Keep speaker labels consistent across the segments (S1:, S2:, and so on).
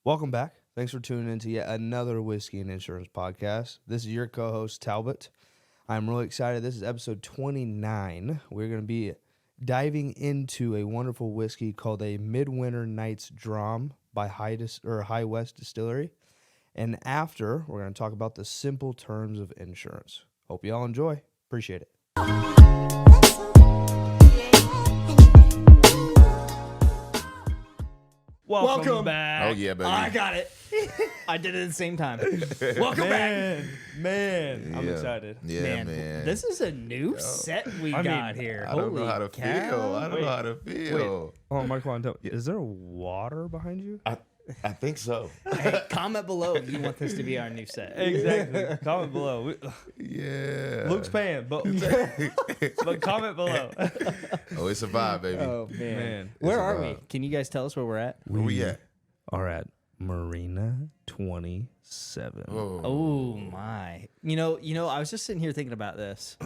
S1: Welcome back. Thanks for tuning in to yet another Whiskey and Insurance podcast. This is your co-host, Talbot. I'm really excited. This is episode 29. We're going to be diving into a wonderful whiskey called a Midwinter Night's Dram by High West Distillery. And after, we're going to talk about the simple terms of insurance. Hope you all enjoy. Appreciate it. Welcome back.
S2: Oh, yeah, baby.
S3: I got it. I did it at the same time. Welcome back.
S1: Man, I'm
S2: Yeah.
S1: excited.
S2: Yeah, man.
S3: This is a new set we got here.
S2: I don't know how to
S3: cow.
S2: feel. I don't know how to feel.
S1: Oh, Michael, is there water behind you?
S2: I think so.
S3: Hey, comment below if you want this to be our new set.
S1: Exactly. Comment below.
S2: Yeah.
S1: Luke's paying, but comment below.
S2: Oh, it's a vibe, baby.
S3: Oh, man.
S1: Man.
S3: Where
S2: It's a
S3: are
S2: vibe.
S3: we? Can you guys tell us where we're at?
S2: Where we at?
S1: Are at Marina 27.
S3: Oh, my. You know, I was just sitting here thinking about this.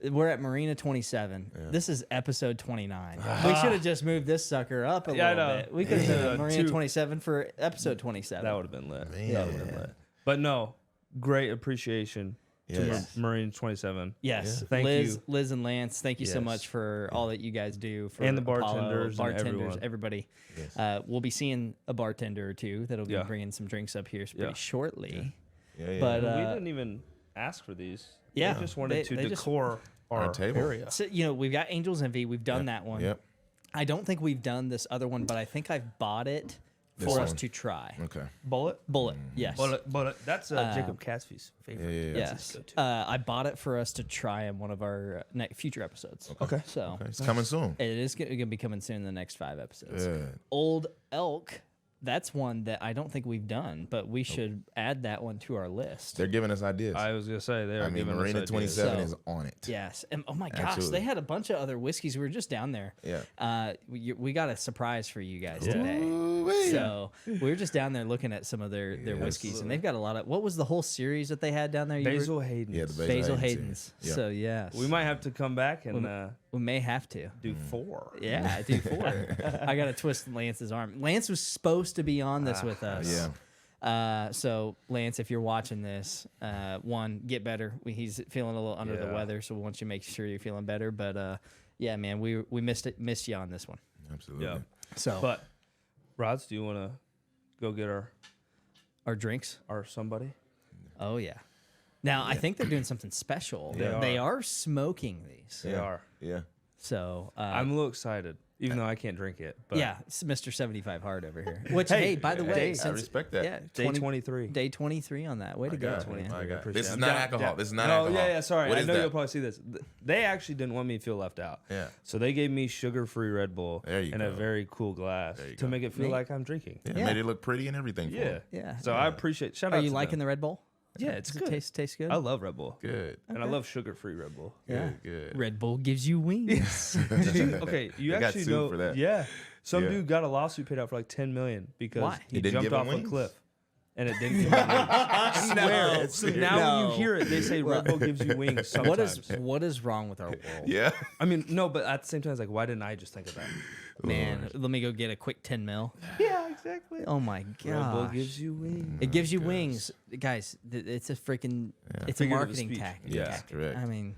S3: We're at Marina 27. Yeah. This is episode 29. We should have just moved this sucker up a little bit. We could have done Marina 27 for episode 27.
S1: That would have been lit.
S2: Man.
S1: That would have been lit. But no, great appreciation
S2: Yes.
S1: to Marina 27.
S3: Yes.
S1: Yeah. Thank you.
S3: Liz and Lance, thank you so
S1: Yes.
S3: much for all that you guys do. For
S1: And the
S3: Apollo,
S1: bartenders and everyone.
S3: everybody.
S2: Yes.
S3: We'll be seeing a bartender or two that'll be bringing some drinks up here pretty shortly.
S2: Yeah.
S3: But
S1: we didn't even ask for these.
S3: yeah,
S1: We just wanted to
S3: they just-
S1: decor our
S2: table.
S1: area.
S3: So, we've got Angel's Envy. We've done that one.
S2: Yep.
S3: I don't think we've done this other one, but I think I've bought it
S2: This
S3: for us
S2: one?
S3: to try.
S2: Okay.
S1: Bullet?
S3: Bullet, yes.
S1: Bullet. That's Jacob Catsby's favorite.
S2: Yeah.
S3: Yes. I bought it for us to try in one of our future episodes.
S1: Okay.
S3: So
S2: It's coming soon.
S3: it is going to be coming soon in the next 5 episodes.
S2: Good.
S3: Old Elk, that's one that I don't think we've done, but we should add that one to our list.
S2: They're giving us ideas.
S1: I was going to say, they're giving us
S2: Marina
S1: ideas.
S2: 27
S3: So-
S2: is on it.
S3: Yes. And oh my gosh,
S2: Absolutely.
S3: they had a bunch of other whiskeys. We were just down there.
S2: Yeah.
S3: We got a surprise for you guys
S1: Yeah.
S3: today.
S2: Ooh-wee.
S3: So we were just down there looking at some of their whiskeys, and they've got a lot of. What was the whole series that they had down there?
S1: Basil Hayden.
S2: Yeah, the
S3: Basil
S2: Hayden's.
S3: Hayden's.
S2: Yeah.
S3: So yes,
S1: We might have to come back and
S3: we may have to.
S1: do 4.
S3: Yeah, I do 4. I got to twist Lance's arm. Lance was supposed to be on this with us.
S2: Yeah.
S3: So Lance, if you're watching this, one, get better. He's feeling a little under the weather, so we want you to make sure you're feeling better. But yeah, man, we missed you on this one.
S2: Absolutely.
S1: Yeah.
S3: So
S1: But, Rods, do you want to go get
S3: our drinks.
S1: our somebody?
S3: Oh yeah. Now I think they're doing something special. They are smoking these.
S1: They are.
S2: Yeah.
S3: So
S1: I'm a little excited, even though I can't drink it. But
S3: yeah, it's Mr. 75 Hard over here. Which hey, by the way,
S2: I respect that.
S3: yeah,
S1: Day 23.
S3: Day 23 on that. Way to go,
S2: God,
S3: man.
S2: my God.
S1: appreciate
S2: This
S1: it.
S2: is
S1: I'm
S2: not
S1: down-
S2: alcohol.
S1: down-
S2: This is not
S1: no,
S2: alcohol.
S1: yeah, sorry.
S2: What
S1: I
S2: is
S1: know
S2: that?
S1: you'll probably see this. They actually didn't want me to feel left out.
S2: Yeah.
S1: So they gave me sugar-free Red Bull
S2: There you
S1: in a
S2: go.
S1: very cool glass
S2: There you
S1: to
S2: go.
S1: make it feel
S3: Neat.
S1: like I'm drinking.
S2: Yeah.
S3: Yeah.
S2: Made it look pretty and everything. For
S1: Yeah.
S2: him.
S3: Yeah.
S1: So I appreciate. Shout
S3: Are
S1: out
S3: you
S1: to
S3: liking
S1: them.
S3: the Red Bull?
S1: Yeah, it's
S3: Does it
S1: good.
S3: taste good?
S1: I love Red Bull,
S2: Good.
S1: and I love sugar-free Red Bull.
S3: Yeah.
S2: Good.
S3: Red Bull gives you wings.
S1: Did you, okay, you
S2: They got
S1: actually
S2: sued
S1: know
S2: for that.
S1: Yeah, some
S2: Yeah.
S1: dude got a lawsuit paid out for like $10 million because
S3: Why?
S1: he
S2: It didn't
S1: jumped
S2: give him
S1: off a
S2: wings?
S1: cliff, and it didn't give him wings. I swear. So now when you hear it, they say Red Bull gives you wings. Sometimes.
S3: what is wrong with our world?
S2: Yeah.
S1: I mean, no, but at the same time, it's like, why didn't I just think of that?
S3: Man, let me go get a quick 10 mil.
S1: Yeah, exactly.
S3: Oh my
S1: Red Bull
S3: god.
S1: gives you wings.
S3: It gives you wings. Guys, it's a freaking it's a
S1: Figurative
S3: marketing
S1: speech.
S3: tactic.
S2: Yes, correct.
S3: I mean,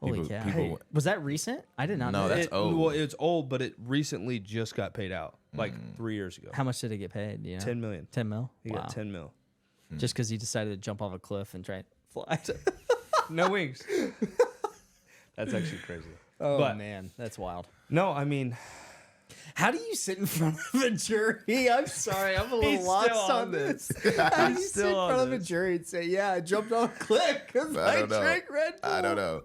S3: holy
S2: People-
S3: cow.
S2: people-
S3: Hey, was that recent? I did not
S2: No,
S3: know
S2: that's
S3: that.
S2: old.
S1: Well, it's old, but it recently just got paid out, like 3 years ago.
S3: How much did it get paid? You know?
S1: 10 million.
S3: 10 mil?
S1: He
S3: Wow.
S1: got 10 mil.
S3: Just because he decided to jump off a cliff and try and fly.
S1: No wings. That's actually crazy.
S3: Oh,
S1: But-
S3: man. That's wild.
S1: No, I mean,
S3: How do you sit in front of a jury? I'm sorry, I'm a little
S1: He's
S3: lost
S1: still on
S3: on this.
S1: this.
S3: How do you
S1: He's
S3: sit in
S1: still on
S3: front of a
S1: this.
S3: jury and say, "Yeah, I jumped off a cliff because
S2: I
S3: I
S2: don't know.
S3: drank Red Bull"?
S2: I don't know.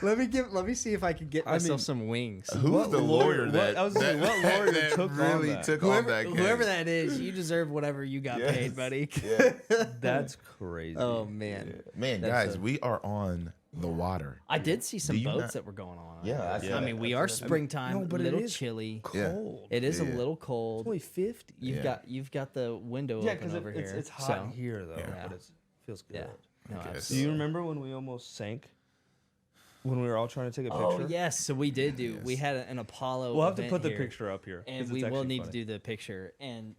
S3: Let me see if I can get myself
S1: mean,
S3: some wings.
S2: Who's
S1: What
S2: the
S1: lawyer-
S2: lawyer
S1: what-
S2: that
S1: I was gonna say, what lawyer
S2: that
S1: took on
S2: really
S1: that?
S2: took on that case?
S3: Whoever that is, you deserve whatever you got
S2: Yes.
S3: paid, buddy.
S2: Yeah.
S1: that's crazy.
S3: Oh man,
S2: Man,
S3: That's
S2: guys,
S3: a-
S2: we are on the water.
S3: I did see some
S2: Do you
S3: boats
S2: not-
S3: that were going on.
S2: Yeah, I see
S3: I
S2: that.
S3: mean, we
S2: I
S3: are
S2: see that.
S3: springtime,
S1: No, but
S3: a
S1: it
S3: little
S1: is
S3: chilly.
S2: Yeah.
S1: Cold.
S3: It is
S2: Yeah.
S3: a little cold.
S1: It's only 50.
S2: Yeah.
S3: You've got the window
S1: Yeah,
S3: open
S1: because
S3: over here.
S1: it's hot
S3: so,
S1: here though,
S2: Yeah.
S1: but it feels good.
S3: Yeah. No,
S2: Okay,
S1: Do
S3: absolutely.
S1: you remember when we almost sank? When we were all trying to take a
S3: Oh
S1: picture?
S3: yes, so we did do. We
S2: Yes.
S3: had an Apollo.
S1: We'll have to
S3: event
S1: put the
S3: here,
S1: picture up here.
S3: and
S1: 'cause
S3: we
S1: it's
S3: will
S1: actually
S3: need
S1: funny.
S3: to do the picture. And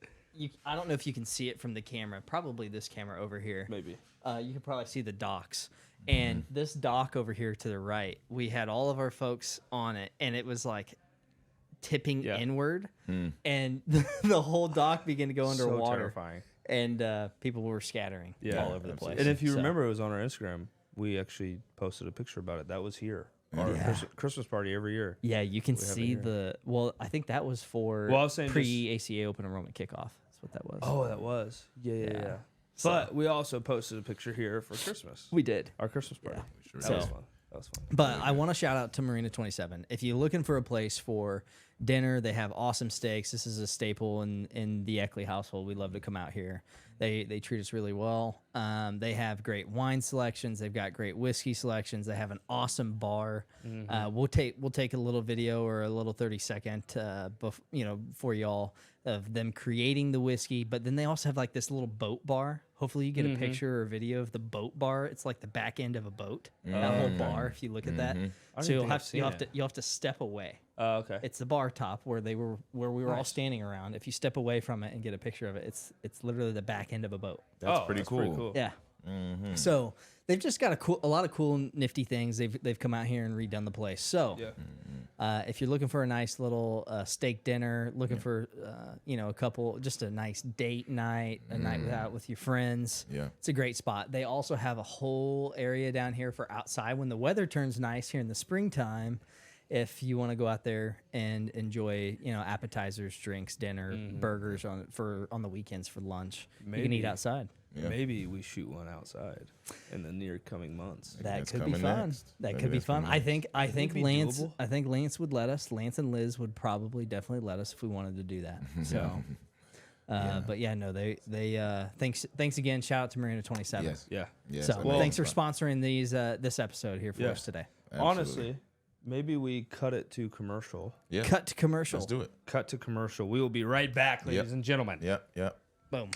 S3: I don't know if you can see it from the camera. Probably this camera over here.
S1: Maybe.
S3: You can probably see the docks. And this dock over here to the right, we had all of our folks on it, and it was like tipping inward, and the whole dock began to go underwater.
S1: So terrifying.
S3: And people were scattering all over the place.
S1: And if you remember, it was on our Instagram. We actually posted a picture about it. That was here. Our Christmas party every year.
S3: Yeah, you can see the. Well, I think that was for pre-ACA open enrollment kickoff. That's what that was.
S1: Oh, that was. Yeah. But we also posted a picture here for Christmas.
S3: We did.
S1: Our Christmas party.
S3: Yeah.
S1: That was fun. That was fun.
S3: But I want to shout out to Marina 27. If you're looking for a place for dinner, they have awesome steaks. This is a staple in the Eckley household. We love to come out here. They treat us really well. They have great wine selections. They've got great whiskey selections. They have an awesome bar. We'll take a little video or a little 30-second for y'all of them creating the whiskey. But then they also have like this little boat bar. Hopefully you get a picture or a video of the boat bar. It's like the back end of a boat. That whole bar, if you look at that. So you'll have to step away.
S1: Oh, okay.
S3: It's the bar top where we were all standing around. If you step away from it and get a picture of it, it's literally the back end of a boat.
S2: That's pretty cool.
S3: Yeah. So they've just got a lot of cool, nifty things. They've come out here and redone the place. So if you're looking for a nice little steak dinner, looking for a couple, just a nice date night, a night out with your friends, it's a great spot. They also have a whole area down here for outside when the weather turns nice here in the springtime. If you want to go out there and enjoy, appetizers, drinks, dinner, burgers on the weekends for lunch, you can eat outside.
S1: Yeah. Maybe we shoot one outside in the near coming months.
S3: That could be fun. That could be fun. I think Lance. I think Lance would let us. Lance and Liz would probably definitely let us if we wanted to do that. So, but thanks again. Shout out to Marina 27.
S2: Yes.
S1: Yeah.
S2: Yes.
S3: So thanks for sponsoring this episode here for us today.
S2: Absolutely.
S1: Honestly, maybe we cut it to commercial.
S2: Yeah.
S3: Cut to commercial.
S2: Let's do it.
S1: Cut to commercial. We will be right back, ladies and gentlemen.
S2: Yep.
S3: Boom.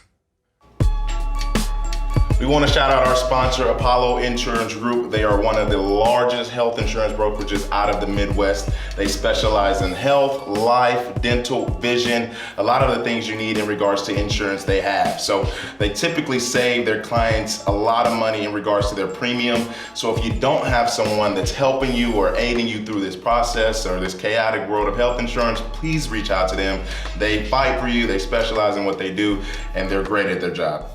S4: We want to shout out our sponsor, Apollo Insurance Group. They are one of the largest health insurance brokerages out of the Midwest. They specialize in health, life, dental, vision, a lot of the things you need in regards to insurance they have. So they typically save their clients a lot of money in regards to their premium. So if you don't have someone that's helping you or aiding you through this process or this chaotic world of health insurance, please reach out to them. They fight for you, they specialize in what they do, and they're great at their job.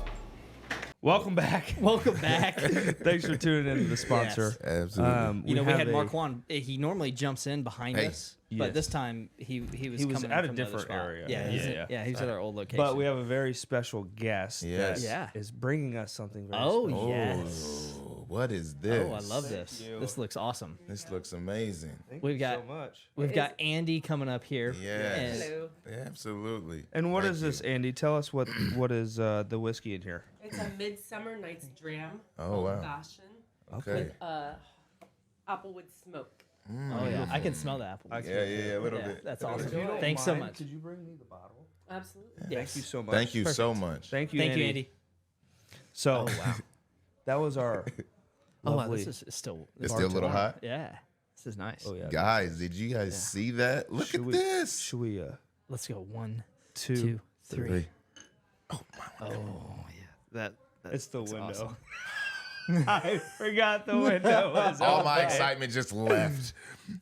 S1: Welcome back.
S3: Welcome back.
S1: Thanks for tuning in to the sponsor.
S2: Yes. Absolutely.
S3: We had Marquand. He normally jumps in behind us, but this time he was coming
S1: at
S3: in
S1: a
S3: from
S1: different
S3: another spot.
S1: area.
S3: Yeah, he's at our old location.
S1: But we have a very special guest
S2: Yes.
S1: that is bringing us something very
S3: Oh,
S1: special.
S3: yes.
S2: What is this?
S3: Oh, I love this. This looks awesome.
S2: This looks amazing.
S1: Thank
S3: We've
S1: you
S3: got
S1: so much.
S3: We've got Andy coming up here.
S2: Yes.
S5: Hello.
S2: Absolutely.
S1: And what
S2: Thank
S1: is this,
S2: you.
S1: Andy? Tell us what is the whiskey in here.
S5: It's a Midsummer Night's Dram.
S2: Oh, wow.
S5: Fashioned
S2: Okay.
S5: applewood smoke.
S3: Oh yeah, I can smell the apple.
S2: Yeah, a little
S3: Yeah,
S2: bit.
S3: that's
S1: If
S3: awesome.
S1: you don't
S3: Thanks so
S1: mind,
S3: much.
S1: Could you bring me the bottle?
S5: Absolutely.
S3: Yes.
S1: Thank you so much.
S2: Thank you so much.
S1: Thank you,
S3: Thank
S1: Andy.
S3: you, Andy.
S1: So, that was our
S3: Oh wow,
S1: lovely.
S3: this is still.
S2: It's still a little hot.
S3: Yeah, this is nice.
S1: Oh yeah.
S2: Guys, did you guys see that? Look
S1: Should
S2: at
S1: we-
S2: this.
S1: Should we?
S3: Let's go. 1,
S1: Two,
S3: 2, 3.
S2: Oh,
S3: Oh yeah, that.
S1: It's the
S3: that's
S1: window.
S3: awesome.
S1: I forgot the window was
S2: All my
S1: open.
S2: excitement just left.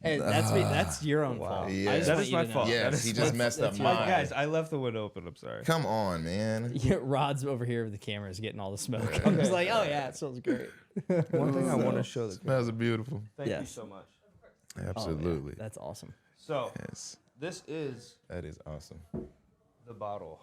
S3: Hey, that's your own fault.
S2: Yeah.
S3: I just
S1: That
S3: want
S1: is
S3: you
S1: my
S3: to know.
S1: fault.
S2: Yes,
S1: That is
S2: he just
S3: my-
S2: messed up
S3: that's your-
S2: mine.
S1: Guys, I left the window open. I'm sorry.
S2: Come on, man.
S3: Yeah, Rod's over here with the camera is getting all the smoke. I'm just like, oh yeah, it smells great.
S1: One thing I want to show the
S2: Smells beautiful.
S1: Thank you
S3: Yes.
S1: so much.
S2: Absolutely.
S3: That's awesome.
S1: So
S2: Yes.
S1: this is
S2: That is awesome.
S1: the bottle.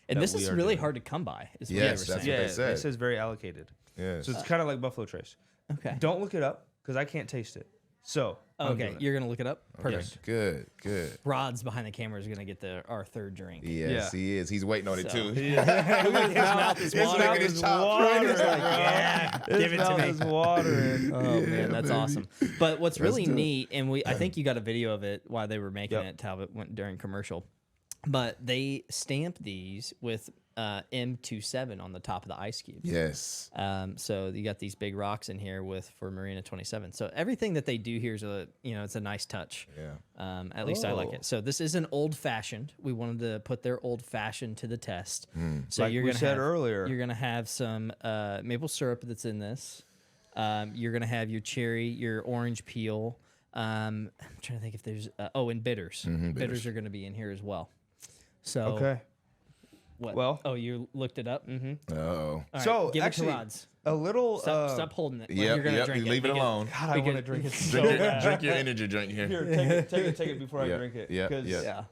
S3: And
S1: that
S3: this
S1: we
S3: is
S1: are
S3: really
S1: doing.
S3: hard to come by. Is what
S2: Yes,
S3: they were
S2: that's
S3: saying.
S2: what
S1: Yeah,
S2: they said.
S1: it says very allocated.
S2: Yes.
S1: So it's kind of like Buffalo Trace.
S3: Okay.
S1: Don't look it up because I can't taste it. So I'm
S3: Okay,
S1: doing it.
S3: you're gonna look it up.
S2: Okay,
S3: Perfect.
S2: Good.
S3: Rod's behind the camera is gonna get our third drink.
S2: Yes,
S1: Yeah.
S2: he is. He's waiting on it
S3: So-
S2: too.
S3: His mouth is
S2: His
S3: watering.
S2: mouth is chopped.
S1: watering.
S3: He's like, yeah, give it to
S1: mouth
S3: me.
S1: is watering.
S3: Oh man, that's awesome. But what's really
S2: do it.
S3: neat, and I think you got a video of it while they were making
S1: Yep.
S3: it. Talbot went during commercial, but they stamp these with M27 on the top of the ice cubes.
S2: Yes.
S3: So you got these big rocks in here for Marina 27. So everything that they do here is it's a nice touch.
S2: Yeah.
S3: At least I like it. So this is an old fashioned. We wanted to put their old fashioned to the test. So
S1: Like we said earlier.
S3: you're gonna have some maple syrup that's in this. You're gonna have your cherry, your orange peel. I'm trying to think if there's and bitters. Bitters are gonna be in here as well. So
S1: Okay.
S3: what?
S1: Well-
S3: oh, you looked it up. Mm-hmm.
S2: Oh.
S3: All right,
S1: So,
S3: give
S1: actually,
S3: it to Rods.
S1: A little.
S3: Stop holding it.
S2: Yep,
S3: You're gonna
S2: yep,
S3: drink it.
S2: leave it
S3: Because-
S2: alone.
S1: God, I want to drink it so
S2: Drink
S1: bad.
S2: drink your energy drink here.
S1: Here, take it before
S2: Yeah,
S1: I drink it.
S2: yeah,
S1: 'Cause,
S2: yeah.
S3: Yeah.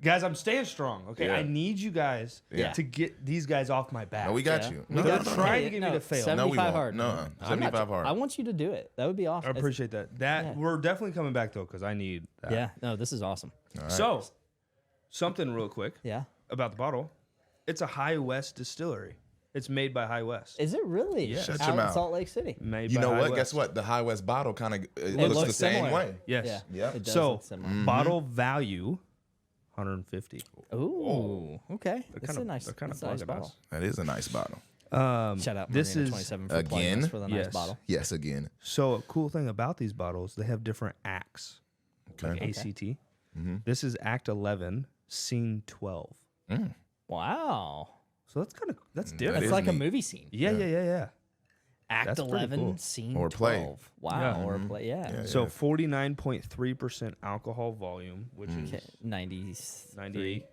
S1: Guys, I'm staying strong. Okay,
S2: Yeah.
S1: I need you guys
S2: Yeah.
S1: to get these guys off my back.
S2: No, we got
S3: Yeah.
S2: you.
S3: We
S2: No,
S3: got
S2: no, no,
S1: trying
S2: no.
S1: to get me to fail.
S2: No, we
S3: 75
S2: won't.
S3: hard.
S2: No,
S3: I'm not-
S2: 75 hard.
S3: I want you to do it. That would be awesome.
S1: I appreciate that.
S3: Yeah.
S1: We're definitely coming back though, because I need that.
S3: Yeah. No, this is awesome.
S2: All right.
S1: So, something real quick
S3: Yeah.
S1: about the bottle. It's a High West distillery. It's made by High West.
S3: Is it really?
S1: Yeah.
S2: Shut
S3: Out
S2: your
S3: in
S2: mouth.
S3: Salt Lake City.
S1: Made
S2: You
S1: by
S2: know
S1: High
S2: what?
S1: West.
S2: Guess what? The High West bottle kind of
S3: It
S2: looks the
S3: looks
S2: same
S3: similar.
S2: way.
S1: Yes.
S3: Yeah.
S2: Yep.
S3: It does
S1: So,
S3: look similar.
S1: bottle value, 150.
S3: Ooh. Okay. That's
S1: kinda-
S3: a nice,
S1: they're kinda
S3: that's a nice
S1: bugging
S3: bottle.
S1: us.
S2: That is a nice bottle.
S3: Shout out
S1: This
S3: Marina
S1: is
S3: 27 for plugging
S2: again?
S3: us for the nice
S1: Yes.
S3: bottle.
S2: Yes, again.
S1: So a cool thing about these bottles, they have different acts,
S2: Okay.
S1: like ACT. This is Act 11, Scene 12.
S3: Wow.
S1: So that's
S2: That
S1: different.
S3: It's
S2: is
S3: like a
S2: neat.
S3: movie scene.
S1: Yeah.
S3: Act
S1: That's pretty
S3: 11,
S1: cool.
S3: scene
S2: Or
S3: 12.
S2: play.
S3: Wow.
S1: Yeah.
S3: Or play. Yeah.
S2: Yeah.
S1: So 49.3% alcohol volume, which is
S3: Okay. 93.
S1: 98.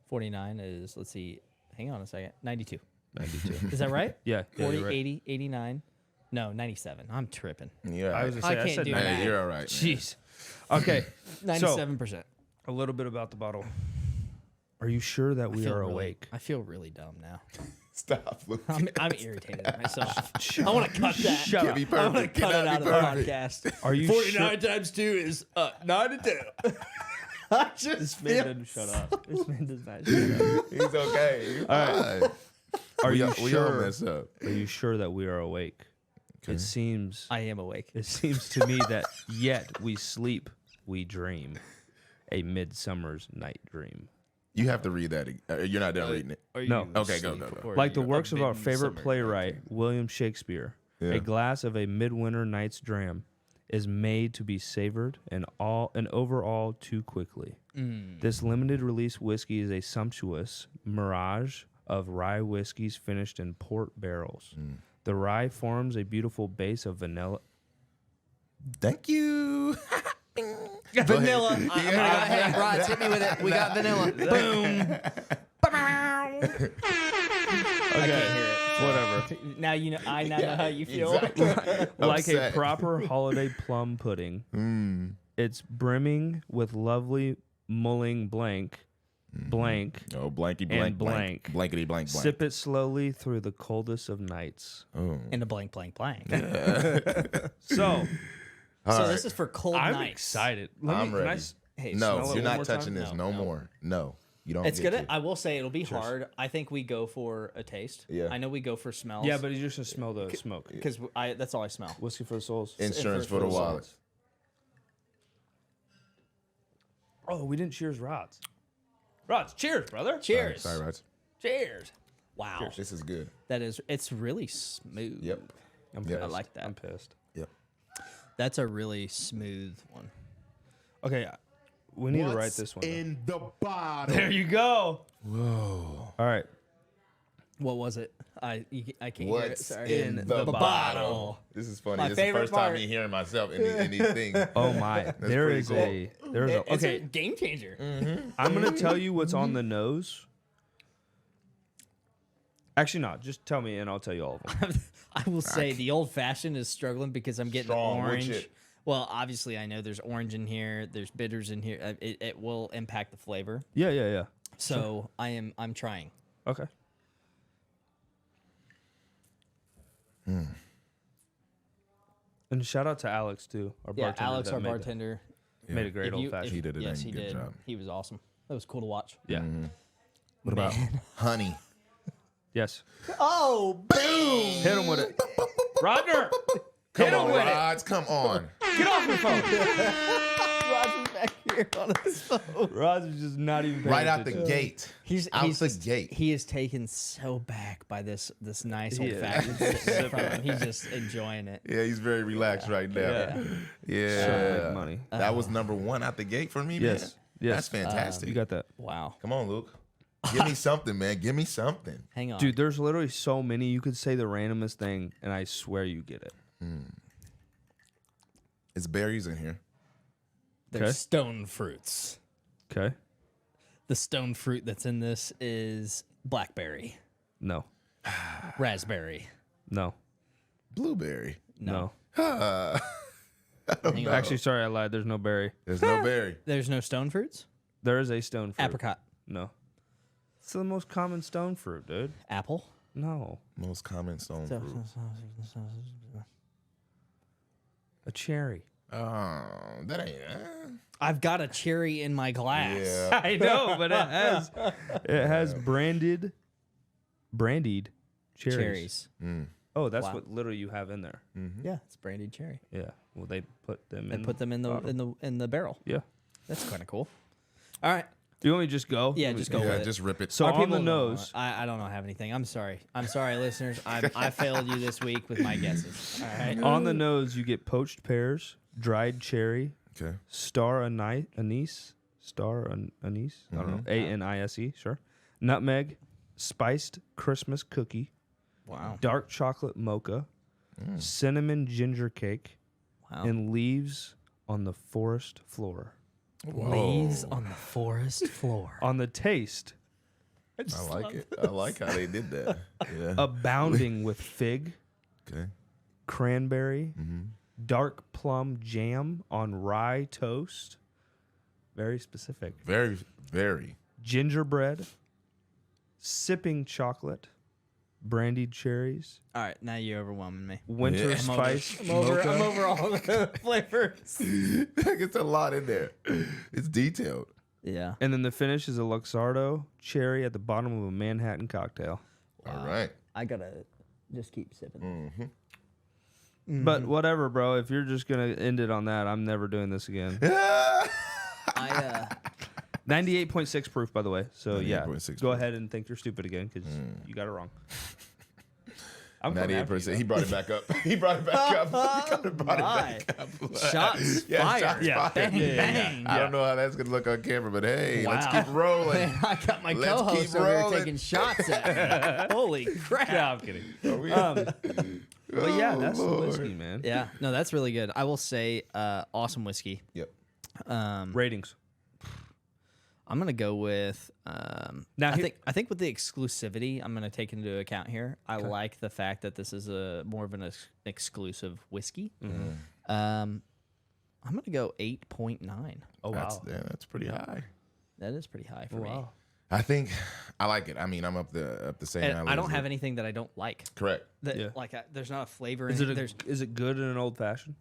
S3: 49 is, let's see. Hang on a second. 92.
S1: 92.
S3: Is that right?
S1: Yeah.
S3: 40,
S1: you're right.
S3: 80, 89. No, 97. I'm tripping.
S2: Yeah.
S1: I was gonna
S3: I
S1: say, I
S3: can't
S1: said
S3: do
S1: 90.
S3: math.
S2: Hey, you're all right. man.
S1: Jeez. Okay.
S3: 97%.
S1: A little bit about the bottle. Are you sure that we are awake?
S3: I feel really dumb now.
S2: Stop.
S3: I'm irritated at myself. I want to cut that.
S1: Shut up.
S2: Be
S3: I want to
S2: perfect.
S3: cut it
S2: Cannot
S3: out
S2: be
S3: of the
S2: perfect.
S3: podcast.
S1: Are you
S3: 49 times 2 is 92. I just
S1: This man
S3: feel
S1: doesn't shut up. This man does not shut up.
S2: He's okay. He's
S1: All right.
S2: fine.
S1: Are
S2: we
S1: you
S2: all,
S1: sure?
S2: We all mess up.
S1: Are you sure that we are awake? It seems.
S3: I am awake.
S1: It seems to me that yet we sleep, we dream, a midsummer's night dream.
S2: You have to read that. You're not done reading it.
S1: No.
S2: Okay, go.
S1: Like the works of our favorite playwright, William Shakespeare,
S2: Yeah.
S1: a glass of a midwinter night's dram is made to be savored and overall too quickly. This limited release whiskey is a sumptuous mirage of rye whiskeys finished in port barrels. The rye forms a beautiful base of vanilla.
S2: Thank you.
S3: Vanilla. Hey, Rods, hit me with it. We got vanilla. Boom.
S1: Okay, whatever.
S3: Now you know. I now know how you feel.
S1: Like
S2: Upset.
S1: a proper holiday plum pudding. It's brimming with lovely mulling blank.
S2: Oh, blanky
S1: And
S2: blank
S1: blank.
S2: Blankety blank blank.
S1: Sip it slowly through the coldest of nights.
S2: Oh.
S3: And a blank, blank, blank.
S1: So,
S3: So this is for cold
S1: I'm
S3: nights.
S1: excited.
S2: I'm
S1: can I
S2: ready.
S3: Hey,
S2: No,
S1: smell it
S2: you're
S1: one
S2: not
S1: more
S2: touching
S1: time?
S2: this.
S3: No,
S2: No more. No, you don't.
S3: It's
S2: get
S3: gonna.
S2: to.
S3: I will say it'll be hard. I think we go for a taste.
S2: Yeah.
S3: I know we go for smells.
S1: Yeah, but you're just gonna smell the smoke.
S3: because that's all I smell.
S1: Whiskey for the souls.
S2: Insurance for the wallet.
S1: Oh, we didn't cheers Rods. Rods, cheers, brother.
S3: Cheers.
S2: Sorry, Rods.
S3: Cheers. Wow.
S2: This is good.
S3: That is. It's really smooth.
S2: Yep.
S1: I'm
S2: Yeah.
S1: pissed.
S3: I like that.
S1: I'm pissed.
S2: Yep.
S3: That's a really smooth one.
S1: Okay, we need to write this one.
S2: in the bottle?
S1: There you go.
S2: Whoa.
S1: All right.
S3: What was it? I can't hear it.
S2: What's
S3: Sorry.
S2: in
S1: In
S2: the
S1: the
S2: bottle? This is funny.
S3: My
S2: This is the
S3: favorite
S2: first time
S3: part.
S2: me hearing myself in these things.
S1: Oh my. There
S2: pretty
S1: is
S2: cool.
S3: It's a
S1: okay.
S3: game changer.
S1: I'm gonna tell you what's on the nose. Actually, not. Just tell me, and I'll tell you all of them.
S3: I will say the old fashioned is struggling because I'm getting
S2: Strong wood
S3: orange.
S2: chip.
S3: Well, obviously, I know there's orange in here. There's bitters in here. It will impact the flavor.
S1: Yeah.
S3: So I'm trying.
S1: Okay. And shout out to Alex too, our
S3: Yeah,
S1: bartender.
S3: Alex,
S1: that
S3: our
S1: made
S3: bartender.
S1: made a great
S3: If
S1: old
S3: you-
S1: fashioned.
S2: He did a
S3: Yes,
S2: dang
S3: he
S2: good
S3: did.
S2: job.
S3: He was awesome. That was cool to watch.
S1: Yeah.
S2: What about honey?
S1: Yes.
S3: Oh, boom!
S1: Hit him with it. Rodner,
S2: Come
S1: hit him
S2: on,
S1: with it.
S2: Rods. Come on.
S1: Get off your phone.
S3: Roger's back here. here on his phone.
S1: Roz is just not even paying
S2: Right out the
S1: attention.
S2: gate.
S3: He's
S2: out the
S3: just-
S2: gate.
S3: He is taken so back by this nice
S1: He
S3: old
S1: is.
S3: fashioned sitting in front of him. He's just enjoying it.
S2: Yeah, he's very relaxed right now. Yeah.
S1: Sure, make money.
S2: That was number one out the gate for me,
S1: Yes.
S2: man.
S1: Yes.
S2: That's fantastic.
S1: You got that.
S3: Wow.
S2: Come on, Luke. Give me something, man. Give me something.
S3: Hang on.
S1: Dude, there's literally so many. You could say the randomest thing, and I swear you get it.
S2: It's berries in here.
S3: There's
S1: Okay.
S3: stone fruits.
S1: Okay.
S3: The stone fruit that's in this is blackberry,
S1: No.
S3: raspberry.
S1: No.
S2: Blueberry.
S1: No.
S3: Hang on.
S1: Actually, sorry, I lied. There's no berry.
S2: There's no berry.
S3: There's no stone fruits?
S1: There is a stone fruit.
S3: Apricot.
S1: No. It's the most common stone fruit, dude.
S3: Apple.
S1: No.
S2: Most common stone fruit.
S1: A cherry.
S2: Oh, that ain't.
S3: I've got a cherry in my glass.
S2: Yeah.
S1: I know, but it has brandied cherries.
S3: Cherries.
S1: Oh, that's
S3: Wow.
S1: what literally you have in there.
S3: Yeah, it's brandied cherry.
S1: Yeah. Well, they put them in.
S3: And put them in the
S1: bottle.
S3: in the barrel.
S1: Yeah.
S3: That's kind of cool. All right.
S1: Do you want me to just go?
S3: Yeah, just go
S2: Yeah,
S3: with it.
S2: just rip it.
S1: So
S3: Our
S1: on the
S3: people don't know.
S1: nose,
S3: I don't have anything. I'm sorry. I'm sorry, listeners. I failed you this week with my guesses. All right.
S1: on the nose, you get poached pears, dried cherry,
S2: Okay.
S1: star anise, I don't know, ANISE, sure, nutmeg, spiced Christmas cookie,
S3: Wow.
S1: dark chocolate mocha, cinnamon ginger cake,
S3: Wow.
S1: and leaves on the forest floor.
S3: Leaves on the forest floor.
S1: On the taste,
S2: I like it. I like how they did that. Yeah.
S1: abounding with fig,
S2: Okay.
S1: cranberry, dark plum jam on rye toast. Very specific.
S2: Very, very.
S1: Gingerbread, sipping chocolate, brandied cherries,
S3: All right, now you're overwhelming me.
S1: winter
S2: Yeah.
S1: spice
S3: I'm
S1: mocha.
S3: over all the flavors.
S2: It's a lot in there. It's detailed.
S3: Yeah.
S1: And then the finish is a Luxardo cherry at the bottom of a Manhattan cocktail.
S2: All right.
S3: I gotta just keep sipping.
S1: But whatever, bro. If you're just gonna end it on that, I'm never doing this again.
S3: I
S1: 98.6 proof, by the way. So yeah,
S2: 98.6
S1: go
S2: proof.
S1: ahead and think you're stupid again because you got it wrong. I'm coming after you,
S2: 98%.
S1: though.
S2: He brought it back up. He brought it back up. He kind of brought it back up.
S3: shots
S2: Yeah,
S3: fired.
S2: shots
S1: Yeah.
S2: fired.
S3: Bang, bang.
S2: I don't know how that's going to look on camera, but hey, let's
S3: Wow.
S2: keep rolling.
S3: I got my
S2: Let's
S3: co-host
S2: keep
S3: over here
S2: rolling.
S3: taking shots at me. Holy crap.
S1: Yeah, I'm kidding. But yeah, that's the whiskey, man.
S3: Yeah, no, that's really good. I will say, awesome whiskey.
S2: Yep.
S1: Ratings.
S3: I'm gonna go with.
S1: Now
S3: I
S1: here-
S3: think with the exclusivity, I'm gonna take into account here. I like the fact that this is a more of an exclusive whiskey. I'm gonna go 8.9.
S1: Oh wow.
S2: That's pretty high.
S3: That is pretty high for me.
S1: Wow.
S2: I think I like it. I mean, I'm up the same.
S3: And
S2: alley
S3: I
S2: as
S3: don't have
S2: Luke.
S3: anything that I don't like.
S2: Correct.
S3: That
S1: Yeah.
S3: there's not a flavor
S1: Is
S3: in
S1: it
S3: it.
S1: is it good in an old fashioned?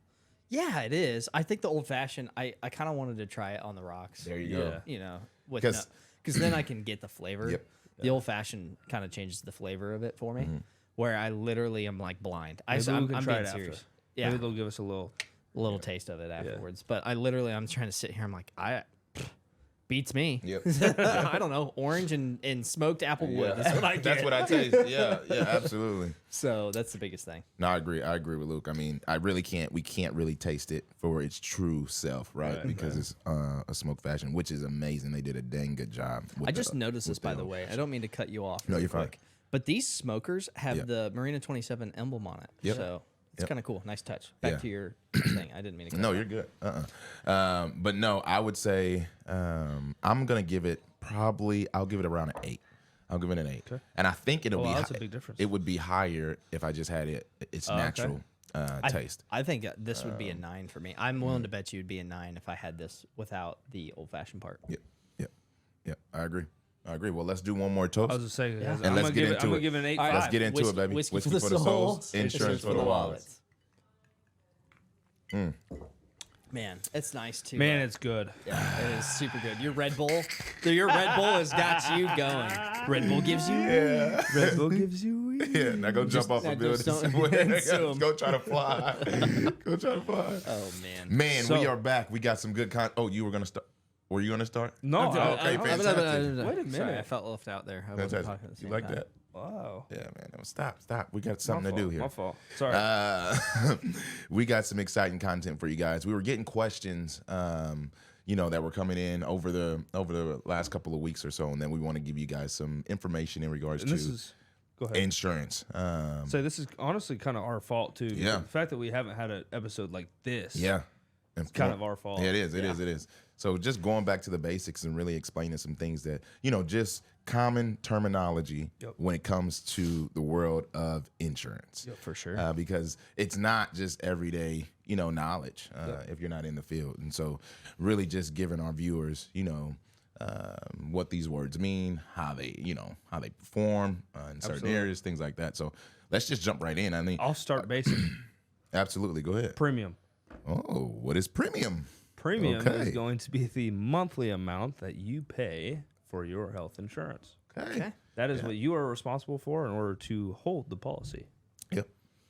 S3: Yeah, it is. I think the old fashioned. I kind of wanted to try it on the rocks.
S2: There you
S1: Yeah.
S2: go.
S3: You know, with
S2: 'Cause-
S3: because then I can get the flavor.
S2: Yep.
S3: The old fashioned kind of changes the flavor of it for me, where I literally am like blind.
S1: Maybe
S3: I'm
S1: we can
S3: I'm
S1: try
S3: being
S1: it
S3: serious.
S1: after.
S3: Yeah,
S1: Maybe they'll give us a little.
S3: a little taste of it afterwards. But I'm trying to sit here. I'm like, beats me.
S2: Yep.
S3: I don't know, orange and smoked apple wood. That's what I get.
S2: That's what I taste. Yeah, absolutely.
S3: So that's the biggest thing.
S2: No, I agree. I agree with Luke. I mean, we can't really taste it for its true self, right? Because it's a smoke fashion, which is amazing. They did a dang good job. With
S3: I just
S2: the-
S3: noticed this,
S2: with
S3: by the way. I don't mean to cut you off.
S2: No,
S3: really
S2: you're fine.
S3: quick. But these smokers have
S2: Yep.
S3: the Marina 27 emblem on it.
S2: Yep.
S3: So it's
S2: Yep.
S3: kind of cool. Nice touch. Back
S2: Yeah.
S3: to your thing. I didn't mean to cut
S2: No,
S3: you
S2: you're good. But no, I would say I'm gonna give it I'll give it around an 8. I'll give it an 8. And I think it'll
S1: Oh,
S2: be
S1: wow, that's a big difference.
S2: It would be higher if I just had its natural taste.
S3: I think this would be a 9 for me. I'm willing to bet you would be a 9 if I had this without the old fashioned part.
S2: Yep. I agree. Well, let's do one more toast.
S1: I was just saying.
S3: Yeah.
S1: I'm
S2: And let's
S1: gonna
S2: get
S1: give it.
S2: into
S1: I'm gonna
S2: it.
S1: give it an 8.
S3: All right.
S2: Let's get into it, baby.
S3: Whiskey for the souls,
S2: insurance for the wallets.
S3: Man, it's nice too.
S1: Man, it's good.
S3: Yeah, it is super good. Your Red Bull has got you going. Red Bull gives you.
S1: Red Bull gives you.
S2: Yeah, now go jump off a
S3: now
S2: building
S3: just don't-
S2: somewhere. Go try to fly. Go try to fly.
S3: Oh man.
S2: Man,
S1: So-
S2: we are back. We got some good Oh, you were gonna start. Were you gonna start?
S1: No,
S2: Okay, fantastic.
S3: Wait a minute.
S1: Sorry.
S3: I felt left out there. I wasn't
S2: Fantastic.
S3: talking at the
S2: You
S3: same
S2: like
S3: time.
S2: that?
S1: Wow.
S2: Yeah, man. No, stop. We got something to do here.
S1: My fault. Sorry.
S2: We got some exciting content for you guys. We were getting questions, that were coming in over the last couple of weeks or so, and then we want to give you guys some information in regards
S1: and
S2: to
S1: this is, go ahead.
S2: insurance.
S1: So this is honestly kind of our fault too.
S2: Yeah.
S1: The fact that we haven't had an episode like this.
S2: Yeah,
S1: It's kind of our fault.
S2: Yeah, it is. It is. So just going back to the basics and really explaining some things that, just common terminology when it comes to the world of insurance.
S1: Yep, for sure.
S2: Because it's not just everyday, knowledge if you're not in the field. And so really just giving our viewers, what these words mean, how they perform in certain areas, things like that. So let's just jump right in. I mean,
S1: I'll start basic.
S2: absolutely. Go ahead.
S1: Premium.
S2: Oh, what is premium?
S1: Premium
S2: Okay.
S1: is going to be the monthly amount that you pay for your health insurance.
S2: Okay.
S1: That is what you are responsible for in order to hold the policy.
S2: Yep.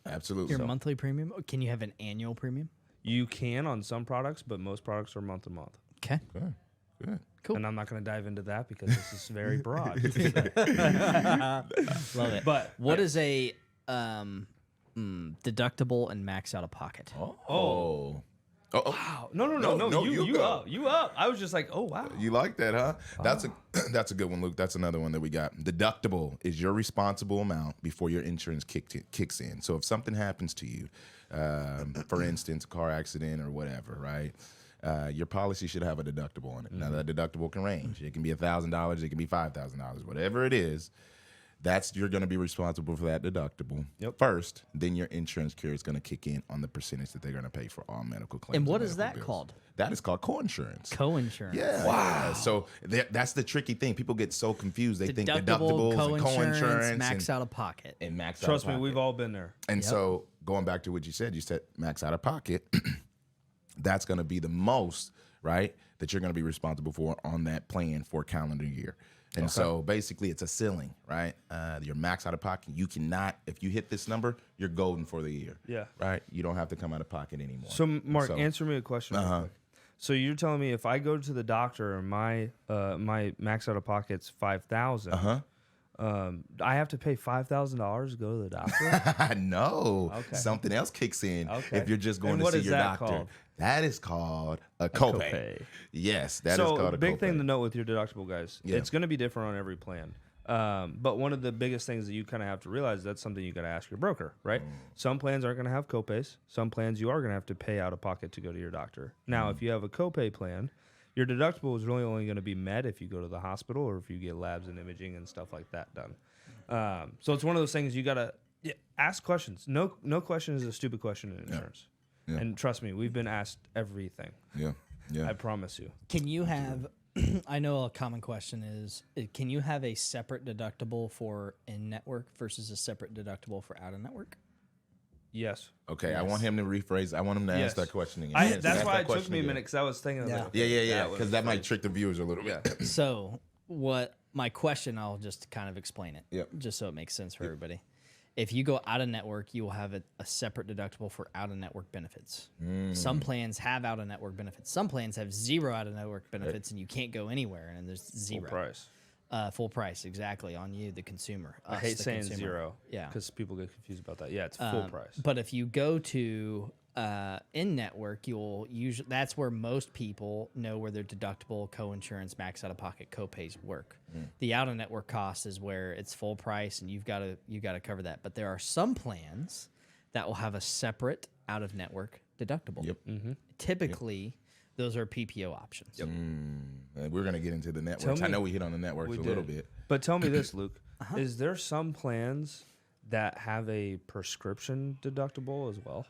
S2: Absolutely.
S3: Your monthly premium? Can you have an annual premium?
S1: You can on some products, but most products are month to month.
S3: Okay.
S2: Good.
S3: Cool.
S1: And I'm not going to dive into that because this is very broad.
S3: Love it.
S1: But
S3: what is a deductible and max out of pocket?
S2: Oh.
S1: wow. No, you
S2: go.
S1: up. You up. I was just like, oh, wow.
S2: You like that, huh? That's a good one, Luke. That's another one that we got. Deductible is your responsible amount before your insurance kicks in. So if something happens to you, for instance, a car accident or whatever, right? Your policy should have a deductible on it. Now that deductible can range. It can be $1,000. It can be $5,000. Whatever it is, you're going to be responsible for that deductible first. Then your insurance carrier is going to kick in on the percentage that they're going to pay for all medical claims.
S3: And what is
S2: medical
S3: that
S2: bills.
S3: called?
S2: That is called co-insurance.
S3: Co-insurance.
S2: Yeah. Wow. So that's the tricky thing. People get so confused. They think deductibles and
S3: co-insurance,
S2: co-insurance
S3: max out of pocket.
S2: and max out
S1: Trust
S2: of
S1: me,
S2: pocket.
S1: we've all been there.
S2: And so going back to what you said max out of pocket. That's going to be the most, right, that you're going to be responsible for on that plan for a calendar year. And so basically it's a ceiling, right? Your max out of pocket. You cannot, if you hit this number, you're golden for the year.
S1: Yeah.
S2: Right? You don't have to come out of pocket anymore.
S1: So, Mark, answer me a question. Real quick. So you're telling me if I go to the doctor and my max out of pocket's $5,000, I have to pay $5,000 to go to the doctor?
S2: No.
S1: Okay.
S2: Something else kicks in
S1: Okay.
S2: if you're just going
S1: And
S2: to
S1: what
S2: see
S1: is
S2: your
S1: that
S2: doctor.
S1: called?
S2: That is called a copay.
S1: copay.
S2: Yes, that is
S1: So
S2: called a
S1: big
S2: copay.
S1: thing to note with your deductible, guys.
S2: Yeah.
S1: It's going to be different on every plan. But one of the biggest things that you kind of have to realize, that's something you got to ask your broker, right? Some plans aren't going to have copays. Some plans you are going to have to pay out of pocket to go to your doctor. Now, if you have a copay plan, your deductible is really only going to be met if you go to the hospital or if you get labs and imaging and stuff like that done. So it's one of those things you got to ask questions. No question is a stupid question in insurance.
S2: Yeah.
S1: And trust me, we've been asked everything.
S2: Yeah.
S1: I promise you.
S3: Can you have, I know a common question is, can you have a separate deductible for in-network versus a separate deductible for out-of-network?
S1: Yes.
S2: Okay, I want him to rephrase. I want him to
S1: Yes.
S2: ask that question again.
S1: That's
S2: Ask
S1: why
S2: that
S1: it took
S2: question
S1: me a
S2: again.
S1: minute because I was thinking.
S3: Yeah.
S1: Like,
S2: Yeah,
S1: was
S2: because that might
S1: funny.
S2: trick the viewers a little bit.
S3: So what my question, I'll just kind of explain it,
S2: Yep.
S3: just so it makes sense for everybody. If you go out of network, you will have a separate deductible for out of network benefits. Some plans have out of network benefits. Some plans have zero out of network benefits, and you can't go anywhere, and there's zero.
S1: Full price.
S3: Full price, exactly, on you, the consumer.
S1: I
S3: us,
S1: hate
S3: the
S1: saying
S3: consumer.
S1: zero.
S3: Yeah.
S1: Because people get confused about that. Yeah, it's full price.
S3: But if you go to in network, you'll usually, that's where most people know where their deductible, co-insurance, max out of pocket copays work. The out of network cost is where it's full price and you've got to cover that. But there are some plans that will have a separate out of network deductible.
S2: Yep.
S3: Typically, those are PPO options.
S2: And we're gonna get into the networks. I know we hit on the networks a little bit.
S1: But tell me this, Luke. Is there some plans that have a prescription deductible as well?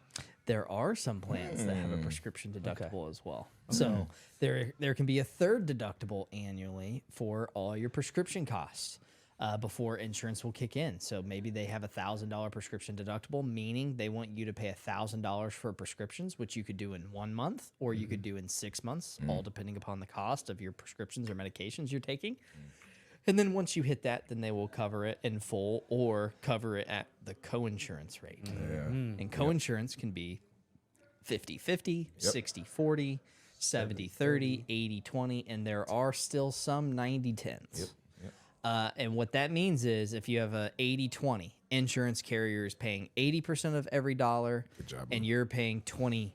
S3: There are some plans that have a prescription deductible as well. So there can be a third deductible annually for all your prescription costs before insurance will kick in. So maybe they have $1,000 prescription deductible, meaning they want you to pay $1,000 for prescriptions, which you could do in 1 month or you could do in 6 months, all depending upon the cost of your prescriptions or medications you're taking. And then once you hit that, then they will cover it in full or cover it at the co-insurance rate. And co-insurance can be 50-50, 60-40, 70-30, 80-20, and there are still some 90-10s. And what that means is if you have a 80-20, insurance carrier is paying 80% of every dollar,
S2: Good job,
S3: and you're paying 20%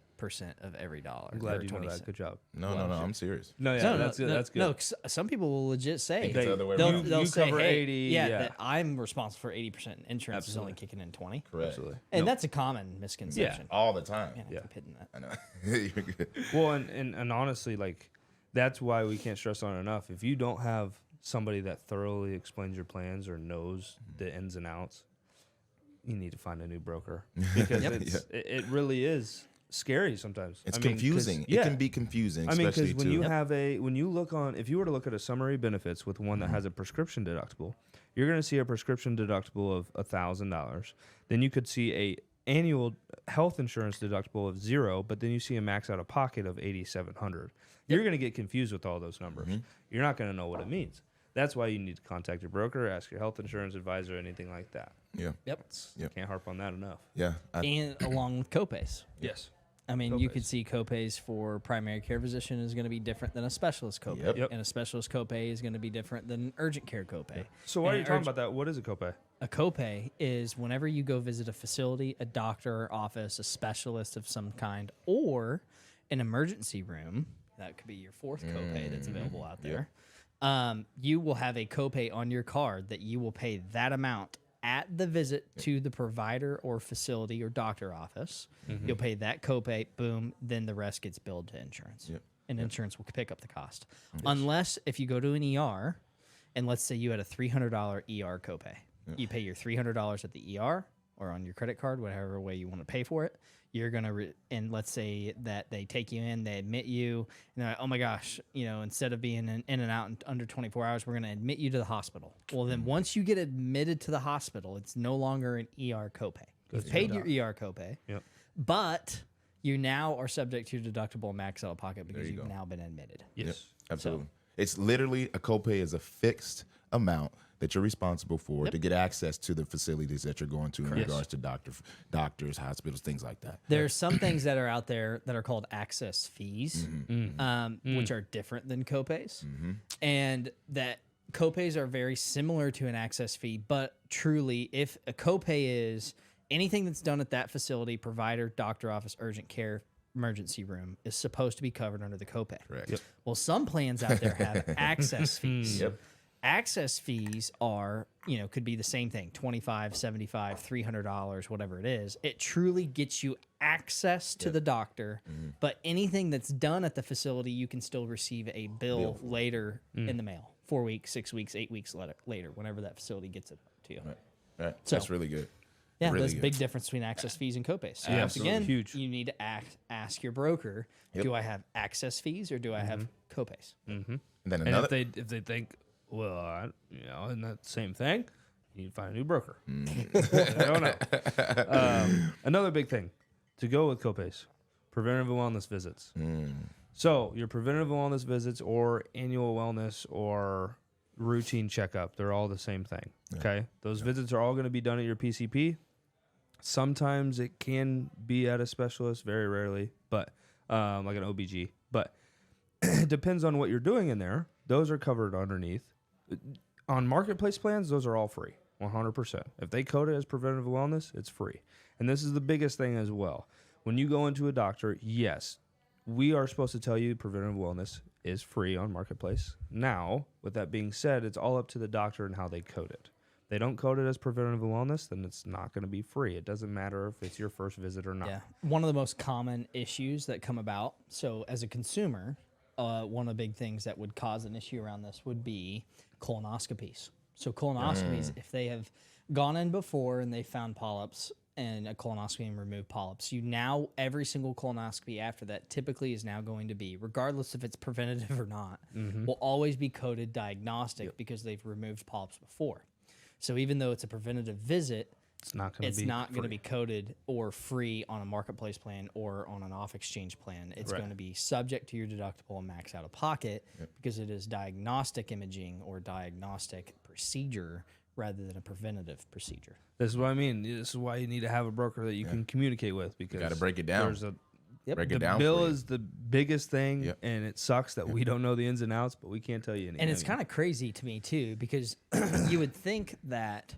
S3: of every dollar.
S1: I'm glad
S3: or
S1: you know
S3: 20
S1: that.
S3: cents.
S1: Good job.
S2: No, I'm serious.
S1: No, yeah,
S3: No,
S1: that's good. That's good.
S3: No, 'cause some people will legit say
S2: It's the other way
S3: they'll,
S2: around.
S3: they'll
S1: You
S3: say,
S1: cover
S3: hey,
S1: 80,
S3: yeah,
S1: yeah.
S3: that I'm responsible for 80%. And insurance is only
S1: Absolutely.
S3: kicking in 20.
S2: Correct.
S1: Absolutely.
S3: And that's a common misconception.
S2: All the time.
S3: Man, I
S1: Yeah.
S3: keep hitting that.
S2: I know. You're good.
S1: Well, and honestly, like, that's why we can't stress on it enough. If you don't have somebody that thoroughly explains your plans or knows the ins and outs, you need to find a new broker because it really is scary sometimes.
S2: It's
S1: I mean, 'cause-
S2: confusing.
S1: yeah.
S2: It can be confusing,
S1: I mean,
S2: especially
S1: because when
S2: too.
S1: you have when you look on, if you were to look at a summary benefits with one that has a prescription deductible, you're going to see a prescription deductible of $1,000. Then you could see a annual health insurance deductible of 0, but then you see a max out of pocket of $8,700. You're going to get confused with all those numbers. You're not going to know what it means. That's why you need to contact your broker, ask your health insurance advisor, anything like that.
S2: Yeah.
S3: Yep.
S2: Yep.
S1: Can't harp on that enough.
S2: Yeah.
S3: And along with copays.
S1: Yes.
S3: I mean, you could
S1: Copays.
S3: see copays for primary care physician is going to be different than a specialist copay.
S2: Yep.
S1: Yep.
S3: And a specialist copay is going to be different than an urgent care copay.
S1: So why are
S3: And
S1: you talking
S3: urg-
S1: about that? What is a copay?
S3: A copay is whenever you go visit a facility, a doctor, office, a specialist of some kind, or an emergency room. That could be your fourth copay that's available out there. You will have a copay on your card that you will pay that amount at the visit to the provider or facility or doctor office. You'll pay that copay, boom, then the rest gets billed to insurance. And insurance will pick up the cost. Unless if you go to an ER, and let's say you had a $300 ER copay. You pay your $300 at the ER or on your credit card, whatever way you want to pay for it. You're going to, and let's say that they take you in, they admit you, and they're like, oh my gosh, instead of being in and out in under 24 hours, we're going to admit you to the hospital. Well, then once you get admitted to the hospital, it's no longer an ER copay. You've paid your ER copay,
S1: Yep.
S3: but you now are subject to your deductible max out of pocket because
S2: you
S3: you've
S2: go.
S3: now been admitted.
S1: Yes.
S2: Absolutely. It's literally a copay is a fixed amount that you're responsible for to get access to the facilities that you're going to in regards to doctors, hospitals, things like that.
S3: There's some things that are out there that are called access fees, which are different than copays. And that copays are very similar to an access fee, but truly, if a copay is anything that's done at that facility, provider, doctor office, urgent care, emergency room, is supposed to be covered under the copay.
S2: Correct.
S3: Well, some plans out there have access fees.
S2: Yep.
S3: Access fees are, could be the same thing, $25, $75, $300, whatever it is. It truly gets you access to the doctor, but anything that's done at the facility, you can still receive a bill later in the mail, 4 weeks, 6 weeks, 8 weeks later, whenever that facility gets it to you.
S2: Right.
S3: So-
S2: That's really good.
S3: Yeah,
S2: Really
S3: there's a
S2: good.
S3: big difference between access fees and copays. So
S1: Yeah,
S3: once again,
S1: absolutely. Huge.
S3: you need to ask your broker, do I have access fees or do I have copays?
S2: And then
S1: And
S2: another.
S1: if they think, well, isn't that the same thing? You need to find a new broker. I don't know. Another big thing to go with copays, preventative wellness visits. So your preventative wellness visits or annual wellness or routine checkup, they're all the same thing. Okay, those visits are all going to be done at your PCP. Sometimes it can be at a specialist, very rarely, but like an OBG. But it depends on what you're doing in there. Those are covered underneath. On marketplace plans, those are all free, 100%. If they code it as preventative wellness, it's free. And this is the biggest thing as well. When you go into a doctor, yes, we are supposed to tell you preventative wellness is free on marketplace. Now, with that being said, it's all up to the doctor and how they code it. They don't code it as preventative wellness, then it's not going to be free. It doesn't matter if it's your first visit or not.
S3: Yeah. One of the most common issues that come about, so as a consumer, one of the big things that would cause an issue around this would be colonoscopies. So colonoscopies, if they have gone in before and they found polyps and a colonoscopy and removed polyps, every single colonoscopy after that typically is now going to be, regardless if it's preventative or not, will always be coded diagnostic because they've removed polyps before. So even though it's a preventative visit,
S1: It's not going to be
S3: coded or free on a marketplace plan or on an off exchange plan. It's going to be subject to your deductible and max out of pocket because it is diagnostic imaging or diagnostic procedure rather than a preventative procedure.
S1: This is what I mean. This is why you need to have a broker that you can communicate with because
S2: Gotta break it down.
S1: There's
S2: Break
S1: The
S2: it down.
S1: bill
S2: for you.
S1: is the biggest thing,
S2: Yep.
S1: and it sucks that we don't know the ins and outs, but we can't tell you anything.
S3: And it's kind of crazy to me too, because you would think that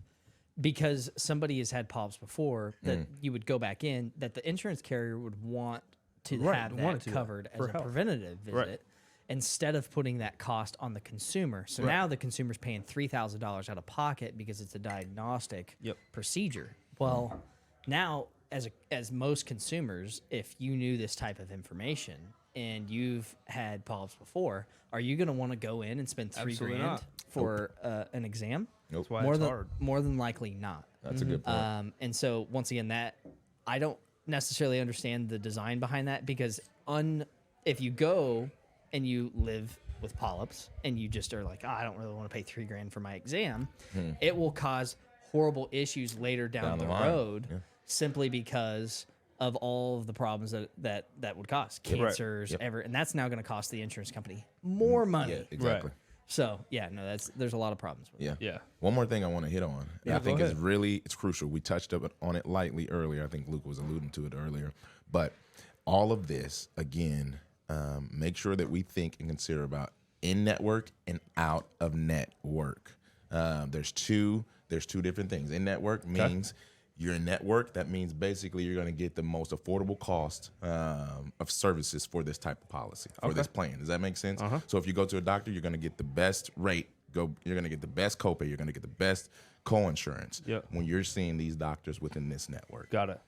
S3: because somebody has had polyps before, that you would go back in, that the insurance carrier would want to
S1: Right,
S3: have
S1: want
S3: that
S1: it to,
S3: covered as
S1: for
S3: a
S1: health.
S3: preventative visit.
S1: Right.
S3: Instead of putting that cost on the consumer. So now the consumer's paying $3,000 out of pocket because it's a diagnostic procedure. Well, now as most consumers, if you knew this type of information and you've had polyps before, are you going to want to go in and spend
S1: Absolutely
S3: $3,000
S1: not.
S3: for an exam?
S2: Nope.
S1: That's why
S3: more
S1: it's
S3: than
S1: hard.
S3: more than likely not.
S2: That's a good point.
S3: And so once again, that I don't necessarily understand the design behind that, because if you go and you live with polyps and you just are like, I don't really want to pay $3,000 for my exam, it will cause horrible issues later down the
S2: line.
S3: road simply because of all of the problems that would cause cancers, and that's now going to cost the insurance company more money.
S2: Yeah, exactly.
S1: Right.
S3: So yeah, no, there's a lot of problems with it.
S2: Yeah.
S1: Yeah.
S2: One more thing I want to hit on.
S1: Yeah,
S2: I think
S1: go
S2: is
S1: ahead.
S2: it's crucial. We touched up on it lightly earlier. I think Luke was alluding to it earlier. But all of this, again, make sure that we think and consider about in-network and out-of-network. There's two different things. In-network means you're in network. That means basically you're going to get the most affordable cost of services for this type of policy, for this plan. Does that make sense? So if you go to a doctor, you're going to get the best rate. You're going to get the best copay. You're going to get the best co-insurance when you're seeing these doctors within this network.
S1: Got it.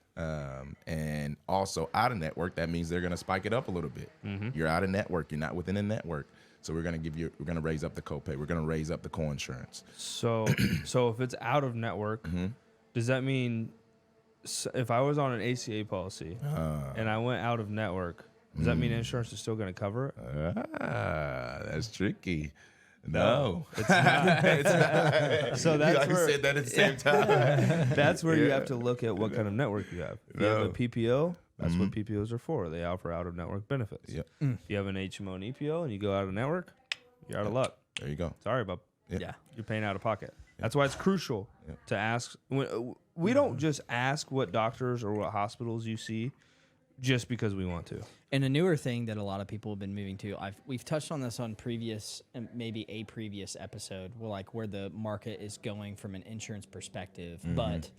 S2: And also out of network, that means they're going to spike it up a little bit. You're out of network. You're not within a network. So we're going to raise up the copay. We're going to raise up the co-insurance.
S1: So if it's out of network, does that mean if I was on an ACA policy and I went out of network, does that mean insurance is still going to cover it?
S2: That's tricky. No.
S1: It's not. So that's
S2: You
S1: where,
S2: said that at the same time.
S1: that's where you have to look at what kind of network you have. If you have a
S2: No.
S1: PPO, that's what PPOs are for. They offer out of network benefits.
S2: Yep.
S1: If you have an HMO and EPO and you go out of network, you're out of luck.
S2: There you go.
S1: Sorry, bub.
S3: Yeah.
S1: You're paying out of pocket. That's why it's crucial to ask. We don't just ask what doctors or what hospitals you see just because we want to.
S3: And a newer thing that a lot of people have been moving to, we've touched on this on maybe a previous episode, where the market is going from an insurance perspective, but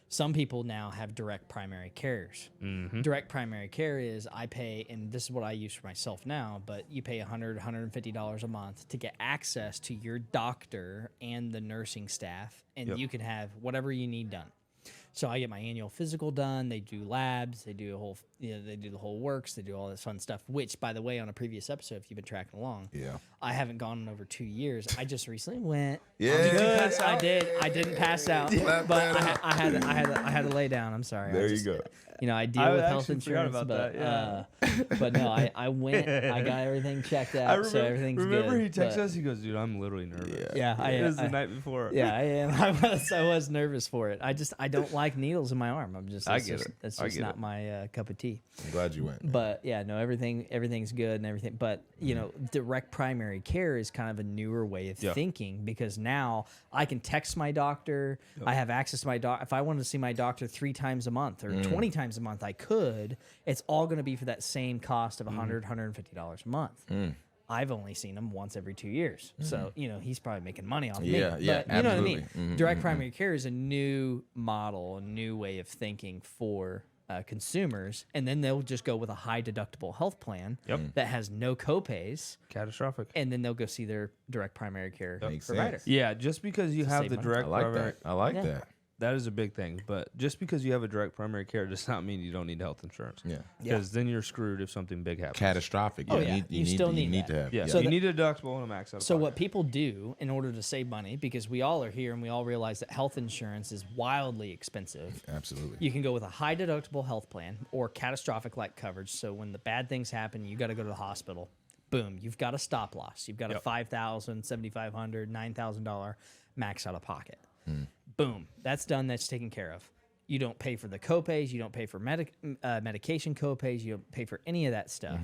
S3: some people now have direct primary carriers. Direct primary care is I pay, and this is what I use for myself now, but you pay $100, $150 a month to get access to your doctor and the nursing staff, and you can have whatever you need done. So I get my annual physical done. They do labs. They do they do the whole works. They do all this fun stuff. Which, by the way, on a previous episode, if you've been tracking along, I haven't gone in over 2 years. I just recently went. I did. I didn't pass out, but I had to lay down. I'm sorry.
S2: There you go.
S3: I deal with health insurance, but no, I went. I got everything checked out, so everything's good.
S1: Remember he texted
S3: but-
S1: us? He goes, "Dude, I'm literally nervous."
S3: Yeah,
S1: It was the night before.
S3: Yeah, I am. I was nervous for it. I don't like needles in my arm.
S1: I get it.
S3: That's
S1: I
S3: just
S1: get
S3: not
S1: it.
S3: my cup of tea.
S2: I'm glad you went.
S3: But yeah, no, everything's good and everything. But direct primary care is kind of a newer way of thinking, because now I can text my doctor. I have access to my doctor. If I wanted to see my doctor 3 times a month or 20 times a month, I could. It's all going to be for that same cost of $100, $150 a month. I've only seen him once every 2 years. So, he's probably making money off me.
S2: Yeah,
S3: But
S2: yeah,
S3: you know what I mean?
S2: absolutely.
S3: Direct primary care is a new model, a new way of thinking for consumers. And then they'll just go with a high deductible health plan that has no copays.
S1: Catastrophic.
S3: And then they'll go see their direct primary care
S2: Makes
S3: provider.
S2: sense.
S1: Yeah, just because you have
S3: save
S1: the
S3: money.
S1: direct
S2: I like
S1: primary,
S2: that. I like
S3: Yeah.
S2: that.
S1: that is a big thing. But just because you have a direct primary care does not mean you don't need health insurance.
S2: Yeah.
S1: Because then you're screwed if something big happens.
S2: Catastrophic.
S3: Oh, yeah. You still need that.
S2: to have.
S1: Yeah,
S3: So
S1: you
S3: the-
S1: need a deductible and a max out of
S3: So
S1: pocket.
S3: what people do in order to save money, because we all are here and we all realize that health insurance is wildly expensive.
S2: Absolutely.
S3: You can go with a high deductible health plan or catastrophic like coverage. So when the bad things happen, you got to go to the hospital. Boom, you've got a stop loss. You've got a $5,000, $7,500, $9,000 max out of pocket. Boom, that's done. That's taken care of. You don't pay for the copays. You don't pay for medication copays. You don't pay for any of that stuff.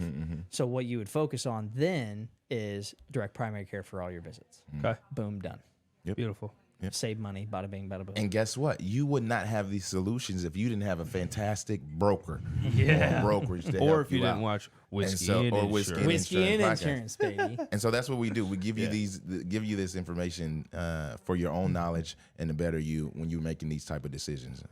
S3: So what you would focus on then is direct primary care for all your visits.
S1: Okay.
S3: Boom, done.
S1: Beautiful.
S3: Save money, bada bing, bada boom.
S2: And guess what? You would not have these solutions if you didn't have a fantastic broker,
S1: Yeah.
S2: or brokerage, to
S1: Or
S2: help
S1: if you didn't
S2: out.
S1: watch Whiskey
S2: so-
S1: and
S2: or Whiskey
S1: Insurance.
S2: and
S3: Whiskey and
S2: Insurance
S3: insurance, baby.
S2: And so that's what we do. We give you
S1: Yeah.
S2: give you this information for your own knowledge and to better you when you're making these type of decisions.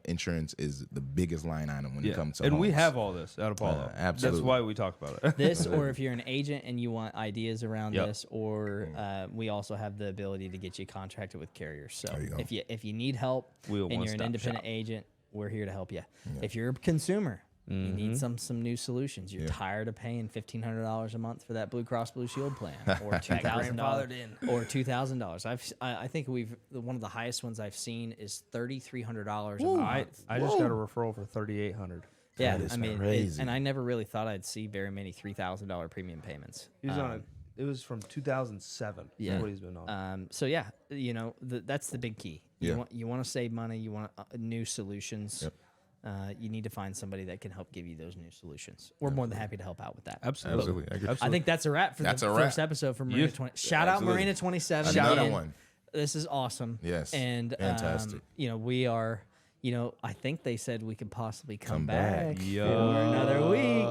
S2: Insurance is the biggest line item when it comes to
S1: and we
S2: homes.
S1: have all this at Apollo.
S2: Absolutely.
S1: That's why we talk about it.
S3: This, or if you're an agent and you want ideas around
S1: Yep.
S3: this, or we also have the ability to get you contracted with carriers. So
S2: There you go.
S3: if you need help
S1: We will
S3: and you're an
S1: one-stop
S3: independent
S1: shop.
S3: agent, we're here to help you. If you're a consumer, you need some new solutions. You're tired of paying $1,500 a month for that Blue Cross Blue Shield plan, or $2,000, or $2,000. I think one of the highest ones I've seen is $3,300 a month.
S1: I just got a referral for $3,800.
S3: Yeah,
S2: That is
S3: I mean,
S2: crazy.
S3: and I never really thought I'd see very many $3,000 premium payments.
S1: He was on it was from 2007.
S3: Yeah.
S1: That's what he's been on.
S3: So yeah, that's the big key.
S2: Yeah.
S3: You want to save money. You want new solutions.
S2: Yep.
S3: You need to find somebody that can help give you those new solutions. We're more than happy to help out with that.
S1: Absolutely.
S2: Absolutely.
S3: I think that's a wrap for
S2: That's
S3: the
S2: a wrap.
S3: first episode from Marina 20. Shout
S2: Absolutely.
S3: out Marina 27.
S2: Another
S3: again.
S2: one.
S3: This is awesome.
S2: Yes.
S3: And
S2: Fantastic.
S3: we are. I think they said we could possibly come
S2: back.
S3: back for another week.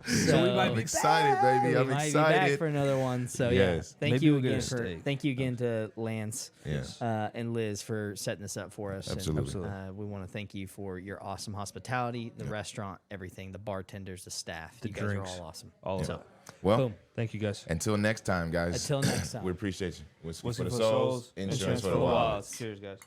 S1: So we might
S2: I'm
S1: be
S2: excited, baby.
S3: We
S2: I'm
S3: might be back
S2: excited.
S3: for another one. So
S2: Yes.
S3: thank
S1: Maybe
S3: you
S1: we'll get
S3: again
S1: a steak.
S3: thank you again to Lance,
S2: Yes.
S3: and Liz for setting this up for us.
S2: Absolutely.
S3: And, we want to thank you for your awesome hospitality, the restaurant, everything, the bartenders, the staff.
S1: The
S3: you guys
S1: drinks.
S3: are all awesome.
S1: All of
S3: so,
S1: it.
S2: Well,
S3: boom.
S1: Thank you guys.
S2: until next time, guys.
S3: Until next time.
S2: We appreciate you. Whiskey
S1: Whiskey
S2: for the souls, insurance for the wild.
S1: Cheers, guys.